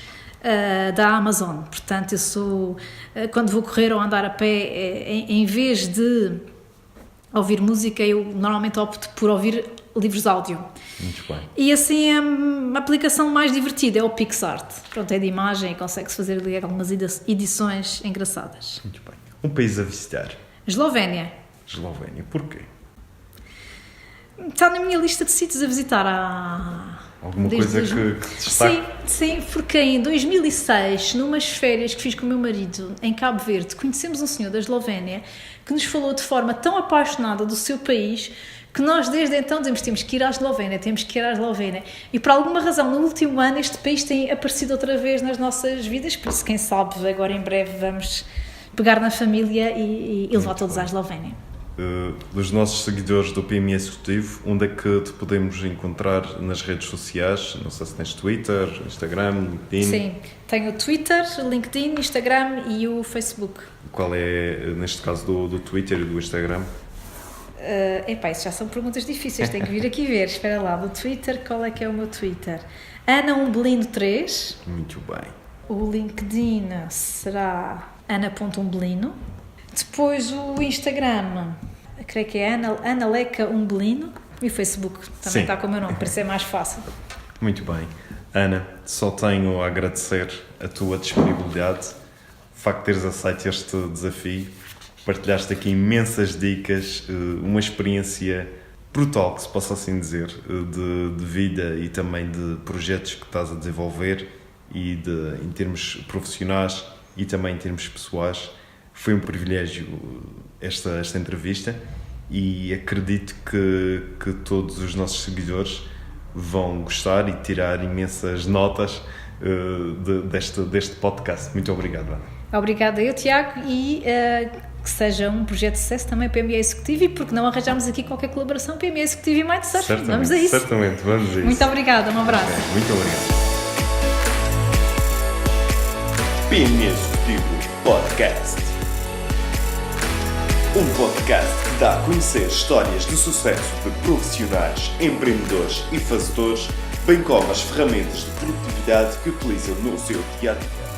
da Amazon. Portanto, eu sou, quando vou correr ou andar a pé, em vez de ouvir música, eu normalmente opto por ouvir livros de áudio. Muito bem. E assim a aplicação mais divertida é o PixArt. Pronto, é de imagem e consegue-se fazer ali algumas edições engraçadas. Muito bem. Um país a visitar? Eslovénia. Porquê? Está na minha lista de sítios a visitar há... Alguma coisa que te destaque? Sim, porque em 2006, numas férias que fiz com o meu marido em Cabo Verde, conhecemos um senhor da Eslovénia que nos falou de forma tão apaixonada do seu país que nós desde então dizemos temos que ir à Eslovénia. E por alguma razão, no último ano, este país tem aparecido outra vez nas nossas vidas, por isso, quem sabe, agora em breve vamos pegar na família e levar todos à Eslovénia. Dos nossos seguidores do PMI Executivo, onde é que te podemos encontrar nas redes sociais? Não sei se tens Twitter, Instagram, LinkedIn. Sim, tenho o Twitter, LinkedIn, Instagram e o Facebook. Qual é, neste caso, do Twitter e do Instagram? Isso já são perguntas difíceis, tenho que vir aqui ver. Espera lá, do Twitter, qual é que é o meu Twitter? Ana Umbelino 3. Muito bem. O LinkedIn será ana.umbelino. Depois o Instagram, creio que é Ana Leca Umbelino. E o Facebook também está com o meu nome, para ser mais fácil. Muito bem. Ana, só tenho a agradecer a tua disponibilidade, o facto de teres aceito este desafio. Partilhaste aqui imensas dicas, uma experiência brutal, que se possa assim dizer, de vida e também de projetos que estás a desenvolver em termos profissionais e também em termos pessoais. Foi um privilégio esta entrevista e acredito que todos os nossos seguidores vão gostar e tirar imensas notas deste podcast. Muito obrigado, Ana. Obrigada eu, Tiago, e que seja um projeto de sucesso também para a PMI Executivo e porque não arranjarmos aqui qualquer colaboração PMI Executivo e Mindsurf. Vamos a isso. Certamente, vamos a isso. Muito obrigada, um abraço. Okay, muito obrigado. PMI Executivo Podcast. Um podcast que dá a conhecer histórias de sucesso de profissionais, empreendedores e fazedores bem como as ferramentas de produtividade que utilizam no seu dia a dia.